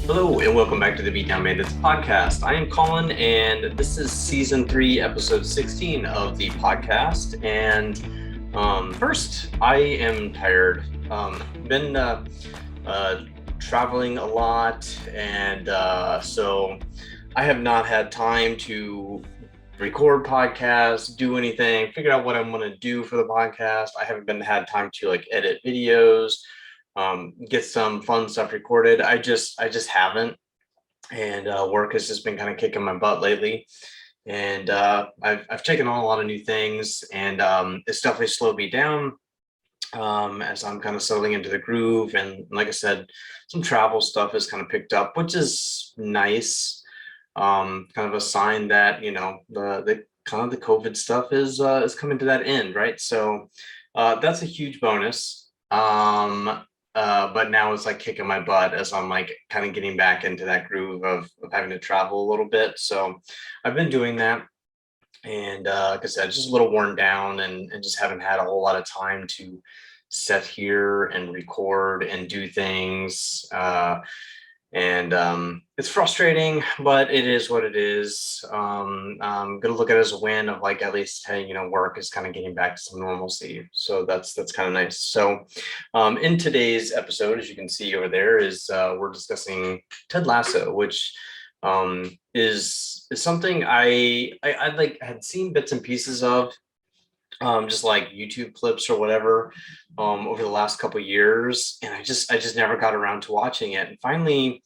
Hello and welcome back to the Beatdown Bandits podcast. I am Colin and this is season 3, episode 16 of the podcast. And first, I am tired. Been traveling a lot, and so I have not had time to record podcasts, do anything, figure out what I'm going to do for the podcast. I haven't had time to edit videos, get some fun stuff recorded. I just haven't, and work has just been kind of kicking my butt lately. And I've taken on a lot of new things, and it's definitely slowed me down as I'm kind of settling into the groove. And like I said, some travel stuff has kind of picked up, which is nice. Kind of a sign that the kind of the COVID stuff is coming to that end, right? So that's a huge bonus. But now it's like kicking my butt as I'm like kind of getting back into that groove of having to travel a little bit. So I've been doing that. And like I said, just a little worn down, and just haven't had a whole lot of time to sit here and record and do things. And it's frustrating, but it is what it is. I'm gonna look at it as a win of like, at least, hey, work is kind of getting back to some normalcy. So that's kind of nice. So in today's episode, as you can see over there, is we're discussing Ted Lasso, which is something I like had seen bits and pieces of, just like YouTube clips or whatever, over the last couple of years, and I just never got around to watching it. And finally,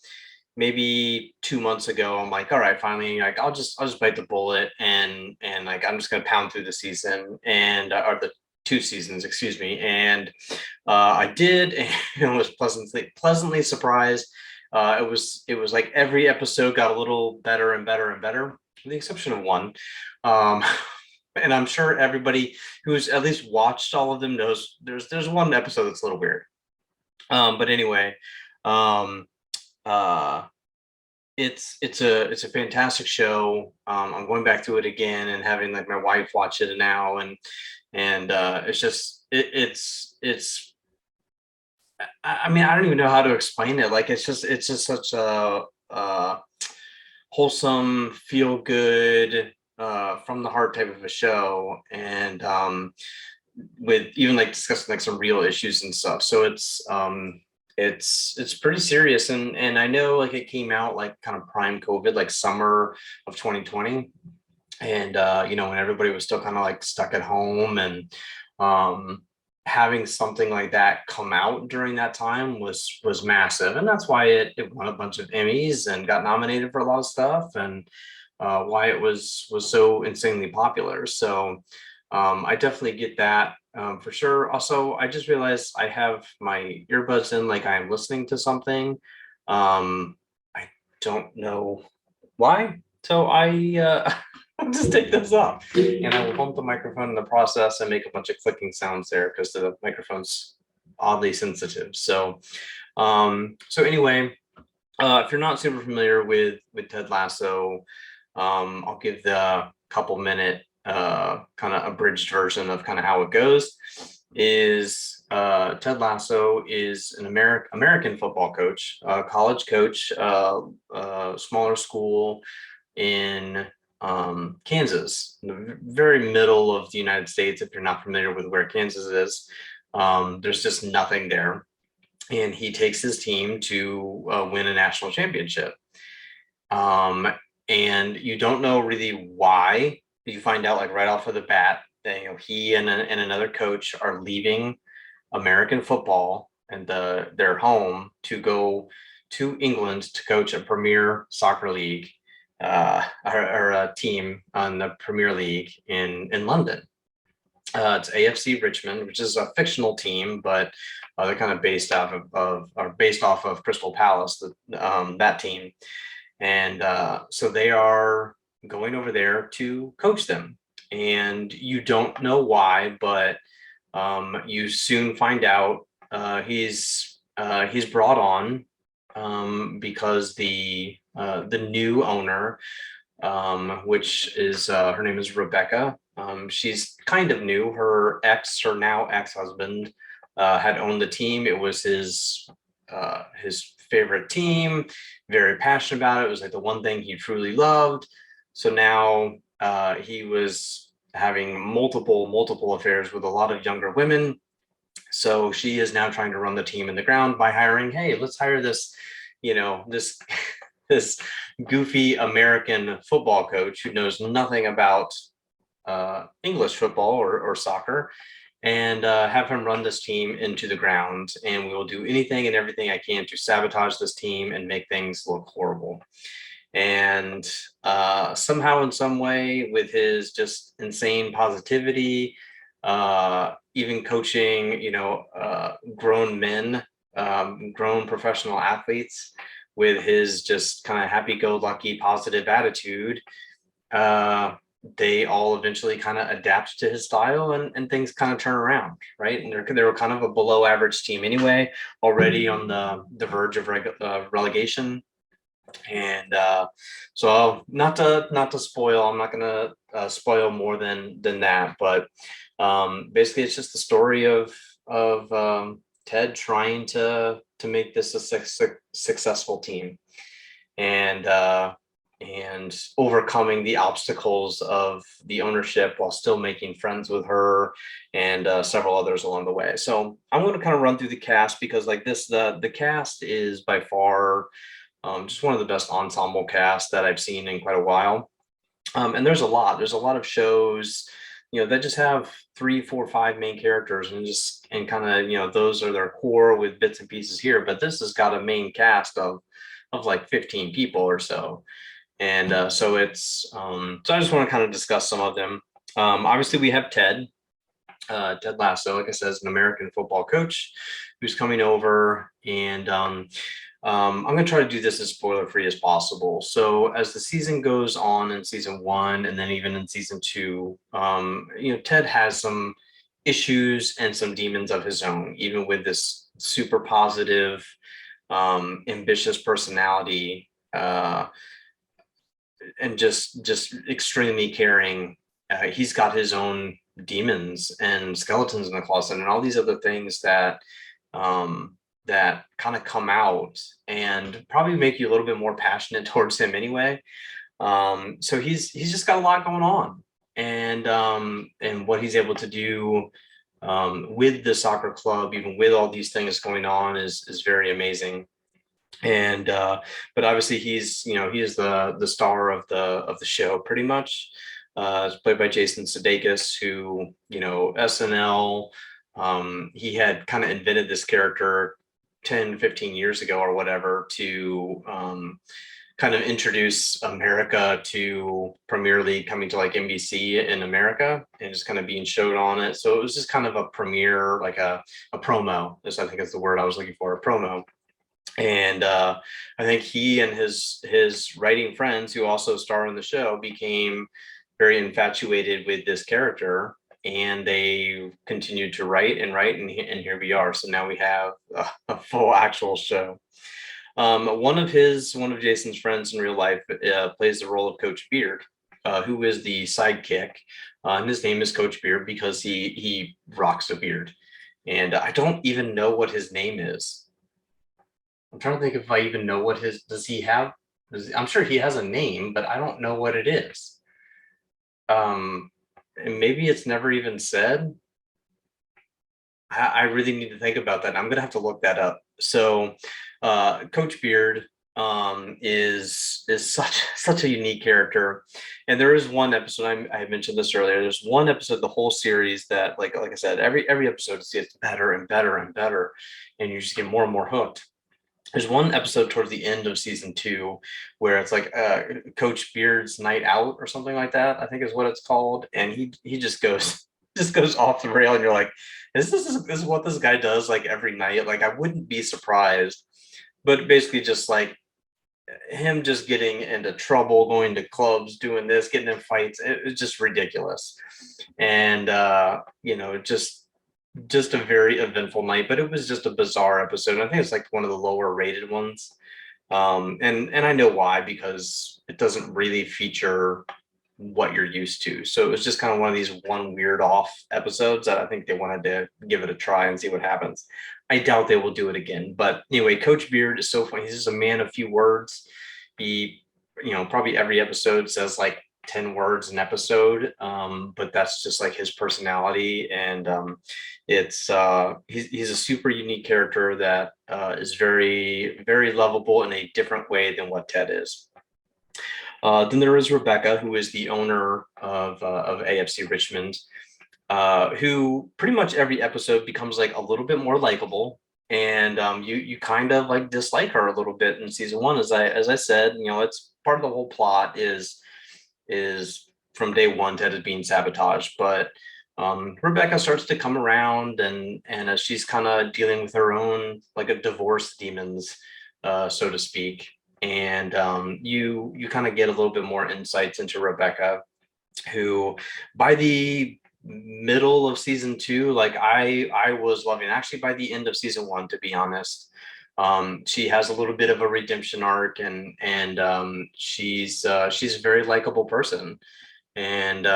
maybe 2 months ago, I'm like, all right, finally, like I'll just bite the bullet, and like I'm just gonna pound through the season, and or the 2 seasons, excuse me. And I did, and was pleasantly surprised. It was like every episode got a little better and better and better, with the exception of one. Um, and I'm sure everybody who's at least watched all of them knows there's one episode that's a little weird. But anyway, um, uh, it's a fantastic show. I'm going back to it again and having like my wife watch it now, and it's just it's. I mean, I don't even know how to explain it. Like it's just such a wholesome, feel good, from the heart type of a show, and with even like discussing like some real issues and stuff. So it's pretty serious, and I know like it came out like kind of prime COVID, like summer of 2020, and when everybody was still kind of like stuck at home, and having something like that come out during that time was massive, and that's why it won a bunch of Emmys and got nominated for a lot of stuff, and why it was so insanely popular. So I definitely get that, for sure. Also, I just realized I have my earbuds in, like I am listening to something. I don't know why. So I'll just take this off, and I will bump the microphone in the process and make a bunch of clicking sounds there because the microphone's oddly sensitive. So anyway, if you're not super familiar with Ted Lasso, I'll give the couple minute kind of abridged version of kind of how it goes. Is Ted Lasso is an American football coach, college coach, smaller school in Kansas, in the very middle of the United States. If you're not familiar with where Kansas is, there's just nothing there, and he takes his team to win a national championship. Um, and you don't know really why. You find out like right off of the bat that he and another coach are leaving American football and their home to go to England to coach a Premier Soccer League, or a team on the Premier League in London. It's AFC Richmond, which is a fictional team, but they're kind of based off of Crystal Palace, that team. And so they are going over there to coach them, and you don't know why, but you soon find out. He's brought on because the new owner, which is her name is Rebecca. She's kind of new. Her now ex-husband, had owned the team. It was his favorite team, very passionate about it. It was like the one thing he truly loved. So now he was having multiple affairs with a lot of younger women. So she is now trying to run the team in the ground by hiring, hey, let's hire this, this this goofy American football coach who knows nothing about English football or soccer, and have him run this team into the ground. And we will do anything and everything I can to sabotage this team and make things look horrible. And somehow, in some way, with his just insane positivity, even coaching, grown men, grown professional athletes, with his just kind of happy-go-lucky, positive attitude, they all eventually kind of adapt to his style, and things kind of turn around, right? And they were kind of a below average team anyway, already on the verge of relegation. And so not to spoil, I'm not going to spoil more than that, but basically it's just the story of Ted trying to make this a successful team, and overcoming the obstacles of the ownership while still making friends with her and several others along the way. So I'm going to kind of run through the cast, because like this, the cast is by far just one of the best ensemble casts that I've seen in quite a while. And there's a lot of shows, that just have 3, 4, 5 main characters, and kind of, those are their core with bits and pieces here. But this has got a main cast of like 15 people or so. And so it's, so I just want to kind of discuss some of them. Obviously we have Ted Lasso, like I said, is an American football coach who's coming over, and I'm going to try to do this as spoiler free as possible. So as the season goes on in season 1, and then even in season 2, Ted has some issues and some demons of his own, even with this super positive, ambitious personality, and just extremely caring. He's got his own demons and skeletons in the closet and all these other things that that kind of come out and probably make you a little bit more passionate towards him anyway. So he's just got a lot going on, and what he's able to do with the soccer club, even with all these things going on, is very amazing. And but obviously he is the star of the show pretty much. It's played by Jason Sudeikis, who, SNL, he had kind of invented this character 10, 15 years ago or whatever to kind of introduce America to Premier League coming to like NBC in America, and just kind of being showed on it. So it was just kind of a premiere, like a promo, is I think is the word I was looking for, a promo. And I think he and his writing friends, who also star in the show, became very infatuated with this character, and they continued to write, and here we are. So now we have a full actual show. One of Jason's friends in real life plays the role of Coach Beard, who is the sidekick, and his name is Coach Beard because he rocks a beard, and I don't even know what his name is. I'm trying to think if I even know what does he have? I'm sure he has a name, but I don't know what it is. And maybe it's never even said. I really need to think about that. I'm gonna have to look that up. So, Coach Beard is such a unique character, and there is one episode, I mentioned this earlier. There's one episode, the whole series, that like I said, every episode gets better and better and better, and you just get more and more hooked. There's one episode towards the end of season 2 where it's like Coach Beard's night out or something like that, I think is what it's called. And he just goes off the rail, and you're like, this is what this guy does like every night? Like, I wouldn't be surprised. But basically just like him just getting into trouble, going to clubs, doing this, getting in fights. It's just ridiculous. And just a very eventful night, but it was just a bizarre episode. I think it's like one of the lower rated ones. And I know why, because it doesn't really feature what you're used to. So it was just kind of one of these one weird off episodes that I think they wanted to give it a try and see what happens. I doubt they will do it again. But anyway, Coach Beard is so funny. He's just a man of few words. He, probably every episode says like 10 words an episode. But that's just like his personality. And he's a super unique character that is very, very lovable in a different way than what Ted is. Then there is Rebecca, who is the owner of AFC Richmond, who pretty much every episode becomes like a little bit more likable, and you kind of like dislike her a little bit in season one. As I said, it's part of the whole plot is from day one Ted is being sabotaged, but Rebecca starts to come around, and as she's kind of dealing with her own like a divorce demons, so to speak. And you kind of get a little bit more insights into Rebecca, who by the middle of season two, like I was loving, actually by the end of season one, to be honest. She has a little bit of a redemption arc, and she's a very likable person, and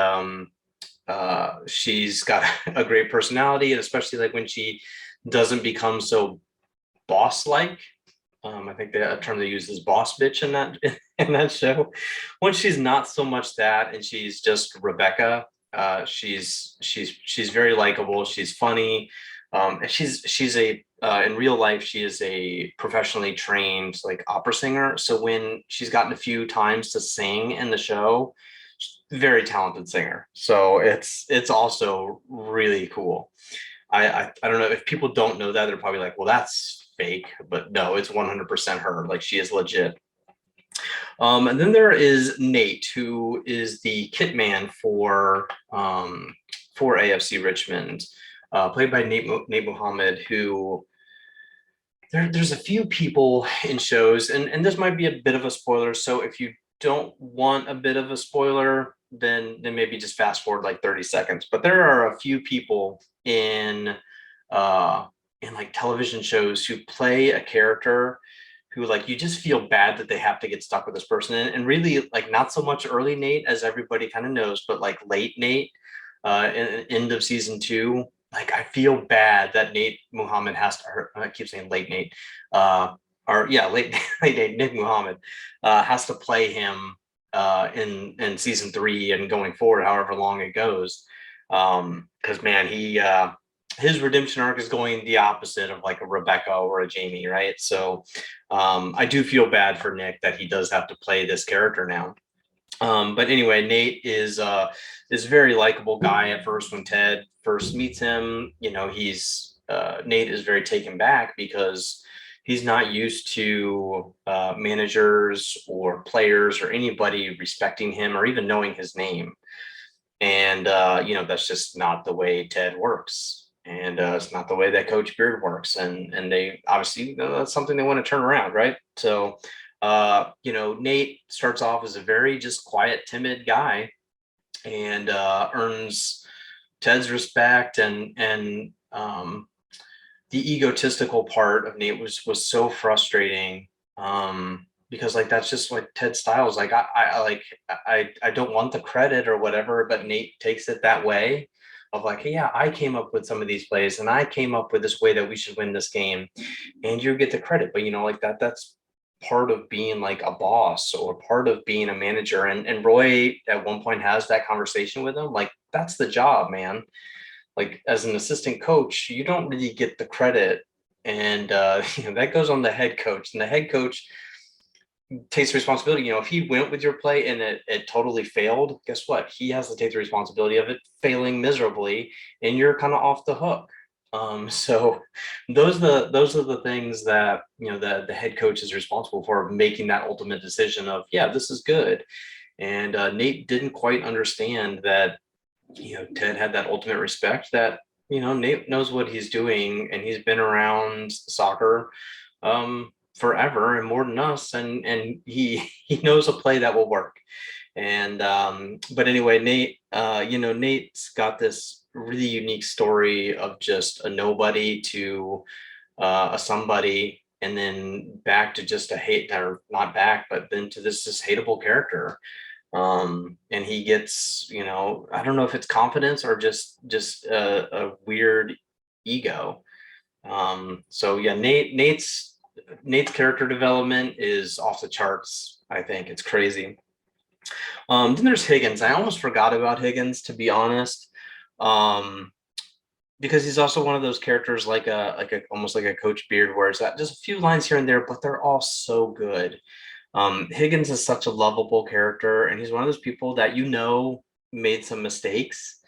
she's got a great personality, and especially like when she doesn't become so boss like. I think the term they use is boss bitch in that in that show. When she's not so much that, and she's just Rebecca. She's very likable. She's funny, and she's a in real life she is a professionally trained like opera singer. So when she's gotten a few times to sing in the show, very talented singer. So it's also really cool. I don't know if people don't know that, they're probably like, well, that's fake, but no, it's 100% her. Like, she is legit. And then there is Nate, who is the kit man for AFC Richmond, played by Nate Muhammad, who there's a few people in shows, and this might be a bit of a spoiler. So if you don't want a bit of a spoiler, then maybe just fast forward like 30 seconds. But there are a few people in like television shows who play a character who like you just feel bad that they have to get stuck with this person, and really like not so much early Nate, as everybody kind of knows, but like late Nate, in end of season two. Like, I feel bad that Nate Muhammad has to, I keep saying late Nate, or yeah, late Nate, Nick Muhammad has to play him in season three and going forward, however long it goes. Because man, his redemption arc is going the opposite of like a Rebecca or a Jamie, right? So I do feel bad for Nick that he does have to play this character now. But anyway, Nate is a very likable guy at first. When Ted first meets him, Nate is very taken back because he's not used to managers or players or anybody respecting him or even knowing his name. And that's just not the way Ted works. And it's not the way that Coach Beard works. And they obviously, that's something they want to turn around, right? So Nate starts off as a very just quiet, timid guy, and earns Ted's respect, and the egotistical part of Nate was so frustrating, because like that's just what Ted style is. Like, I don't want the credit or whatever, but Nate takes it that way of like, hey, yeah, I came up with some of these plays, and I came up with this way that we should win this game, and you get the credit. But like that's part of being like a boss or part of being a manager. And Roy at one point has that conversation with him, like, that's the job, man. Like, as an assistant coach, you don't really get the credit. And that goes on the head coach, and the head coach takes responsibility. If he went with your play and it totally failed, guess what? He has to take the responsibility of it failing miserably, and you're kind of off the hook. So those are the things that the head coach is responsible for, making that ultimate decision of, yeah, this is good. And Nate didn't quite understand that Ted had that ultimate respect, that Nate knows what he's doing, and he's been around soccer forever and more than us, and he knows a play that will work. And but anyway, Nate, Nate's got this really unique story of just a nobody to a somebody, and then back to just a hate, or not back, but then to this hateable character. And he gets, I don't know if it's confidence or just a weird ego. So yeah, Nate's character development is off the charts. I think it's crazy. Then there's Higgins. I almost forgot about Higgins, to be honest, um, because he's also one of those characters like a almost like a Coach Beard, where it's that just a few lines here and there, but they're all so good. Higgins is such a lovable character, and he's one of those people that made some mistakes,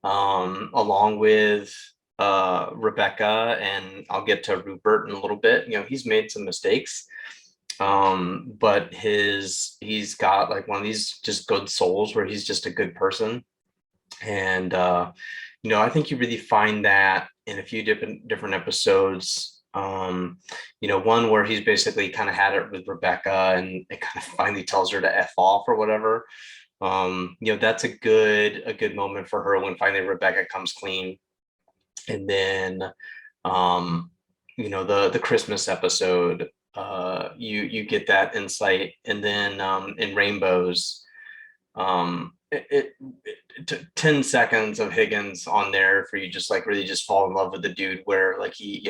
along with Rebecca, and I'll get to Rupert in a little bit. He's made some mistakes, but he's got like one of these just good souls where he's just a good person. And I think you really find that in a few different episodes. One where he's basically kind of had it with Rebecca, and it kind of finally tells her to F off or whatever. That's a good moment for her when finally Rebecca comes clean. And then the Christmas episode, you get that insight. And then in Rainbows, it took 10 seconds of Higgins on there for you just like really just fall in love with the dude, where like he's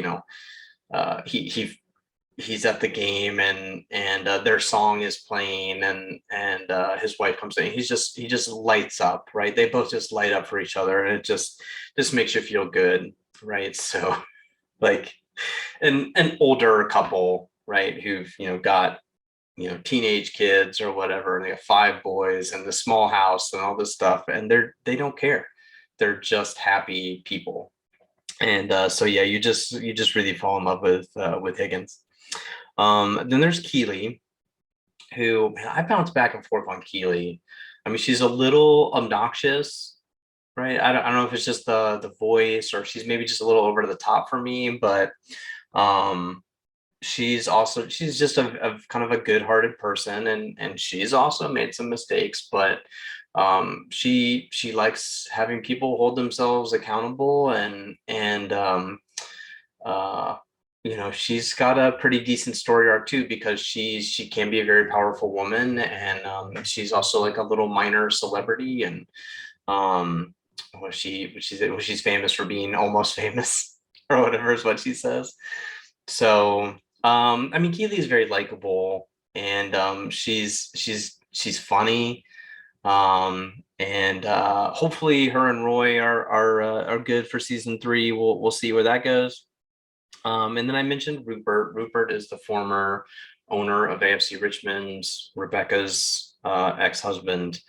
at the game, and their song is playing, and his wife comes in. He just lights up, right? They both just light up for each other, and it just makes you feel good, right? So like an older couple, right, who've got teenage kids or whatever, and they have 5 boys and the small house and all this stuff, and they don't care. They're just happy people. And so yeah, you just really fall in love with Higgins. Then there's Keeley, who, man, I bounce back and forth on Keeley. I mean, she's a little obnoxious, right? I don't know if it's just the voice, or she's maybe just a little over the top for me, but um she's just a kind of a good-hearted person, and she's also made some mistakes, but she likes having people hold themselves accountable, and uh she's got a pretty decent story arc too, because she can be a very powerful woman, and she's also like a little minor celebrity, and um she's famous for being almost famous or whatever is what she says. So I mean, Keely is very likable, and she's funny, and hopefully her and Roy are good for season 3. We'll see where that goes. And then I mentioned Rupert. Rupert is the former owner of AFC Richmond's Rebecca's ex-husband,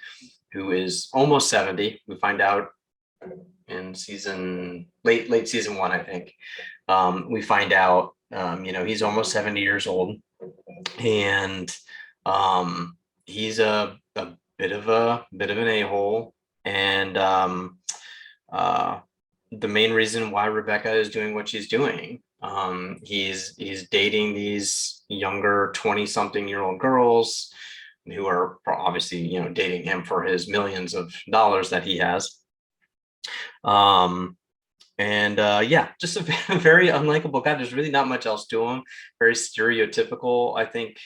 who is almost 70. We find out in late season 1, I think. We find out he's almost 70 years old, and he's a bit of an a-hole, and the main reason why Rebecca is doing what she's doing. He's dating these younger 20-something-year-old girls who are obviously dating him for his millions of dollars that he has. And yeah, just a very unlikable guy. There's really not much else to him. Very stereotypical, I think,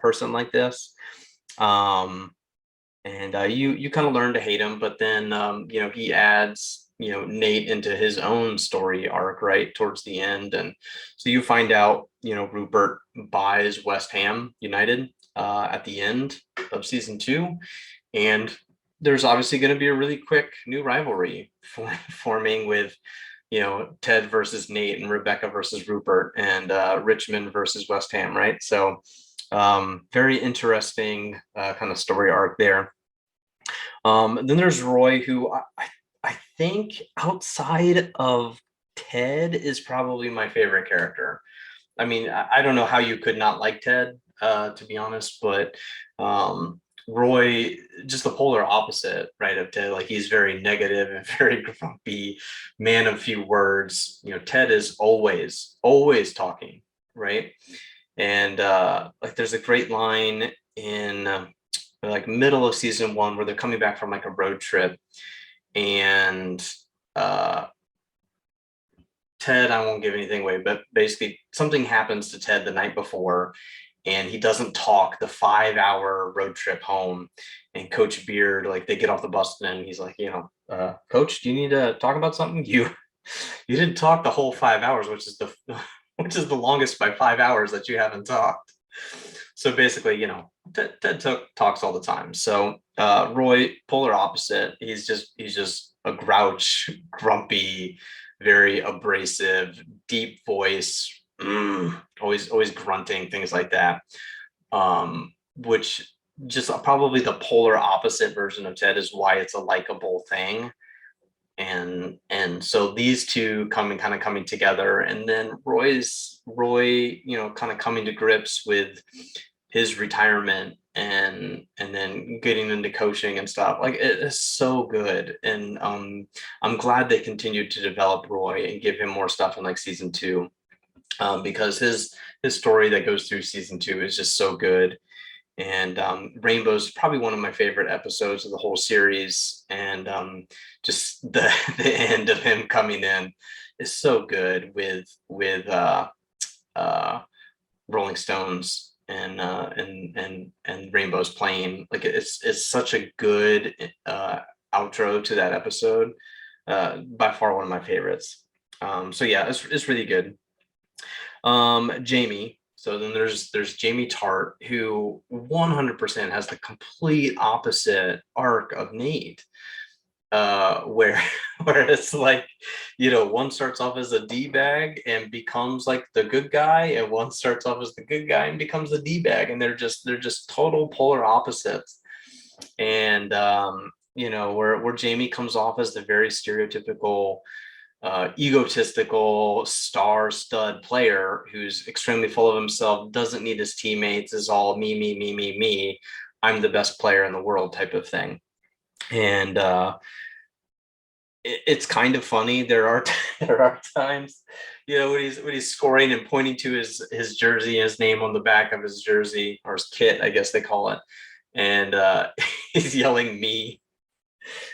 person like this. And you kind of learn to hate him, but then he adds Nate into his own story arc right towards the end, and so you find out Rupert buys West Ham United at the end of season 2, and there's obviously going to be a really quick new rivalry forming with Ted versus Nate, and Rebecca versus Rupert, and Richmond versus West Ham, right? So very interesting kind of story arc there. Then there's Roy, who I think outside of Ted is probably my favorite character. I mean, I don't know how you could not like Ted, to be honest, but Roy, just the polar opposite, right, of Ted. Like, he's very negative and very grumpy, man of few words. Ted is always talking, right? And like, there's a great line in like middle of season 1 where they're coming back from like a road trip, and uh, Ted, I won't give anything away, but basically something happens to Ted the night before, and he doesn't talk the 5 hour road trip home. And Coach Beard, like they get off the bus and he's like, Coach, do you need to talk about something? You didn't talk the whole 5 hours, which is the which is the longest by 5 hours that you haven't talked. So basically, Ted talks all the time. So Roy, polar opposite. He's just a grouch, grumpy, very abrasive, deep voice, always grunting, things like that. Which just probably the polar opposite version of Ted is why it's a likable thing. And so these two kind of coming together, and then Roy, kind of coming to grips with his retirement and then getting into coaching and stuff. Like it is so good. And I'm glad they continued to develop Roy and give him more stuff in like season 2. Because his story that goes through season 2 is just so good. And Rainbow's probably one of my favorite episodes of the whole series. And just the end of him coming in is so good with Rolling Stones and Rainbow's playing. Like it's such a good outro to that episode. By far one of my favorites. So yeah, it's really good. Jamie. So then there's Jamie Tart, who 100% has the complete opposite arc of Nate, where where it's like, one starts off as a D-bag and becomes like the good guy, and one starts off as the good guy and becomes a D-bag, and they're just total polar opposites. And where Jamie comes off as the very stereotypical egotistical star stud player who's extremely full of himself, doesn't need his teammates, is all me, me, me, me, me. I'm the best player in the world type of thing. And it's kind of funny. There are there are times, when he's scoring and pointing to his jersey, his name on the back of his jersey, or his kit, I guess they call it, and he's yelling me,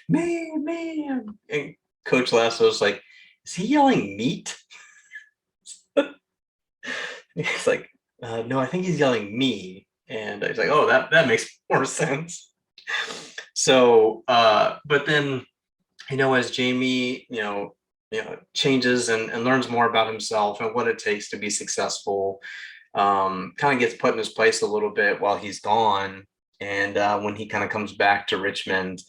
and Coach Lasso's like, is he yelling meat? He's like, no, I think he's yelling me. And he's like, oh, that makes more sense. So, but then, as Jamie, changes and learns more about himself and what it takes to be successful, kind of gets put in his place a little bit while he's gone. And when he kind of comes back to Richmond,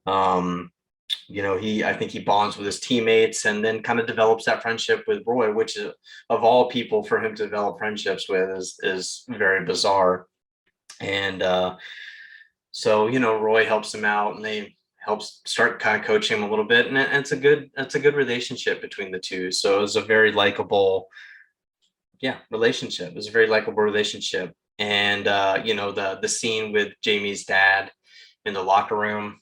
I think he bonds with his teammates and then kind of develops that friendship with Roy, which is, of all people for him to develop friendships with, is very bizarre. And so Roy helps him out, and they help start kind of coaching him a little bit, and it's a good relationship between the two. So it's a very likable relationship. It's a very likable relationship. And the scene with Jamie's dad in the locker room,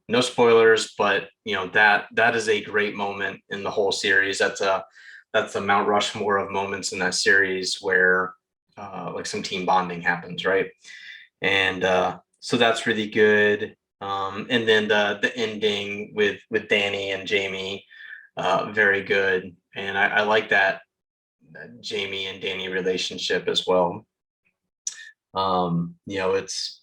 no spoilers, but that is a great moment in the whole series. That's a Mount Rushmore of moments in that series where like some team bonding happens, right? And so that's really good. And then the ending with Danny and Jamie, very good. And I like that Jamie and Danny relationship as well. It's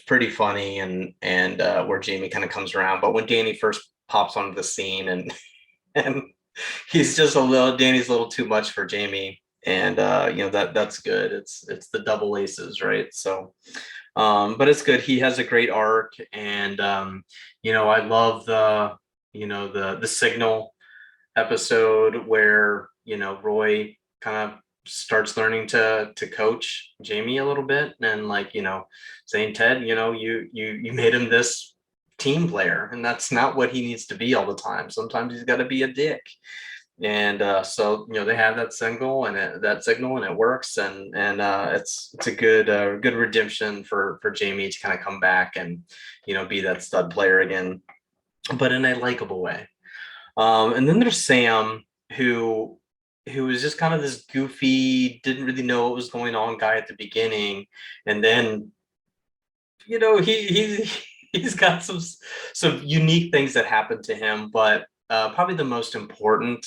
pretty funny, and where Jamie kind of comes around, but when Danny first pops onto the scene, and Danny's a little too much for Jamie, and that's good. It's the double aces, right? So but it's good. He has a great arc, and I love the signal episode where Roy kind of starts learning to coach Jamie a little bit, and saying, Ted, you made him this team player, and that's not what he needs to be all the time. Sometimes he's got to be a dick. And so they have that signal and it works, and it's a good redemption for Jamie to kind of come back and be that stud player again, but in a likable way. And then there's Sam, who was just kind of this goofy, didn't really know what was going on guy at the beginning, and then he's got some unique things that happened to him, but probably the most important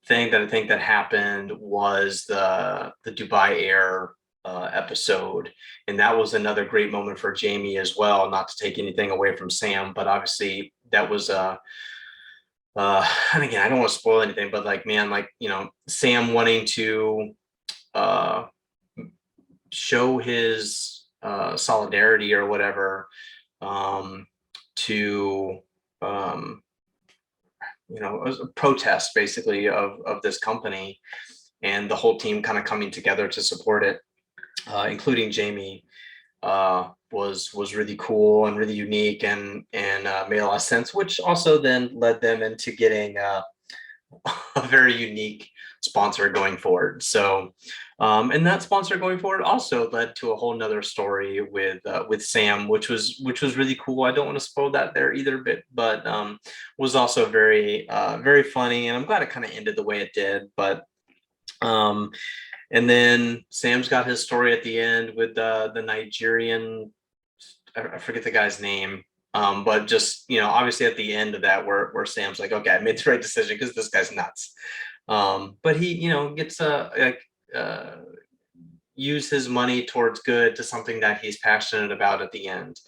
thing that I think that happened was the Dubai Air episode, and that was another great moment for Jamie as well. Not to take anything away from Sam, but obviously that was and again, I don't want to spoil anything, but like, man, like, Sam wanting to uh show his solidarity or whatever, um to um a protest basically of this company, and the whole team kind of coming together to support it, including Jamie, was really cool and really unique, and made a lot of sense, which also then led them into getting a very unique sponsor going forward. So, and that sponsor going forward also led to a whole nother story with Sam, which was really cool. I don't want to spoil that there either, but was also very funny, and I'm glad it kind of ended the way it did. But and then Sam's got his story at the end with the Nigerian, I forget the guy's name. But just, obviously at the end of that, where Sam's like, okay, I made the right decision because this guy's nuts. But he, gets use his money towards good to something that he's passionate about at the end.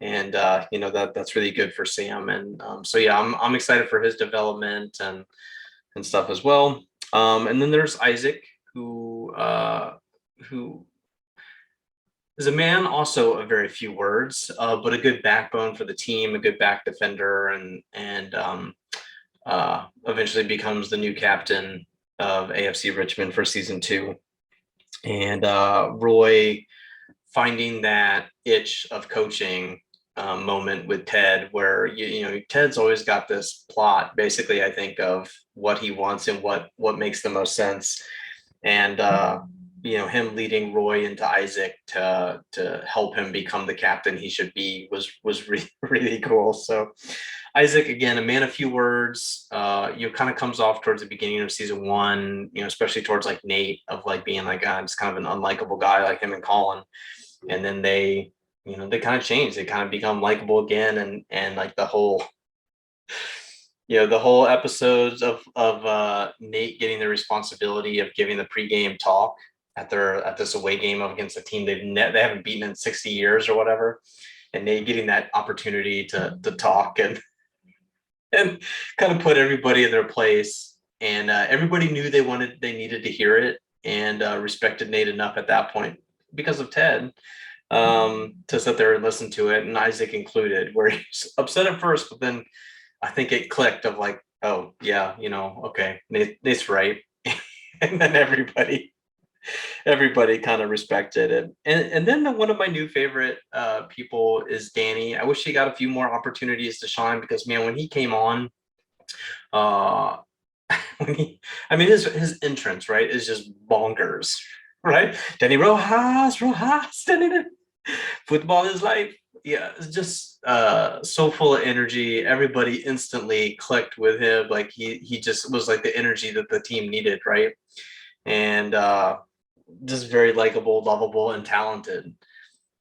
And that's really good for Sam. And so yeah, I'm excited for his development and stuff as well. And then there's Isaac, who is a man also of very few words, but a good backbone for the team, a good back defender, and eventually becomes the new captain of AFC Richmond for season 2. And Roy finding that itch of coaching moment with Ted, where Ted's always got this plot, basically, I think, of what he wants and what makes the most sense, and him leading Roy into Isaac to help him become the captain he should be was really, really cool. So Isaac, again, a man of few words, kind of comes off towards the beginning of season 1, especially towards like Nate, of like being like, just kind of an unlikable guy like him and Colin. And then they kind of change. They kind of become likable again. And like the whole episodes of Nate getting the responsibility of giving the pregame talk at this away game up against a team they haven't beaten in 60 years or whatever, and Nate getting that opportunity to talk and kind of put everybody in their place, and everybody knew they needed to hear it, and respected Nate enough at that point because of Ted, to sit there and listen to it, and Isaac included, where he's upset at first, but then I think it clicked of like, oh yeah, okay, Nate's right. And then everybody kind of respected it. And then one of my new favorite people is Danny. I wish he got a few more opportunities to shine, because man, when he came on, his entrance, right, is just bonkers, right? Danny Rojas, Danny, football is life. Yeah, it's just so full of energy. Everybody instantly clicked with him. Like he just was like the energy that the team needed, right? And just very likable, lovable, and talented.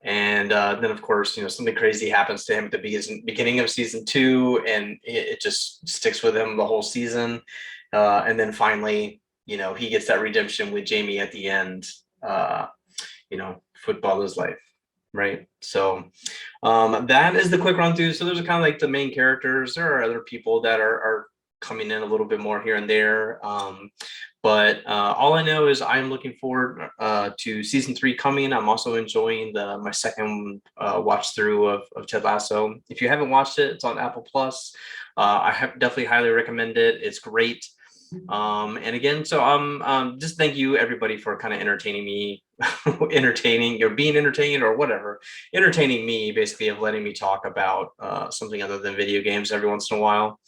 And then of course, something crazy happens to him at the beginning of season 2, and it just sticks with him the whole season. And then finally, he gets that redemption with Jamie at the end. Football is life. Right. So that is the quick run through. So those are kind of like the main characters. There are other people that are coming in a little bit more here and there. But all I know is I'm looking forward to season 3 coming. I'm also enjoying my second watch through of Ted Lasso. If you haven't watched it, it's on Apple Plus. I have definitely highly recommend it. It's great. And again, so just thank you everybody for kind of entertaining me, entertaining or being entertained or whatever, entertaining me, basically, of letting me talk about something other than video games every once in a while.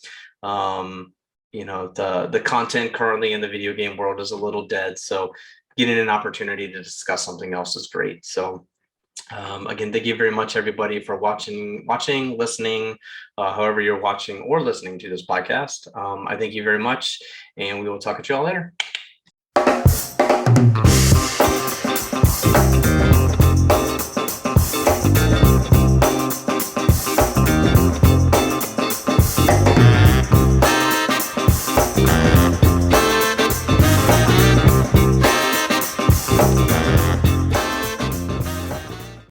The content currently in the video game world is a little dead, so getting an opportunity to discuss something else is great. So again, thank you very much, everybody, for watching, listening, however you're watching or listening to this podcast. I thank you very much, and we will talk to you all later.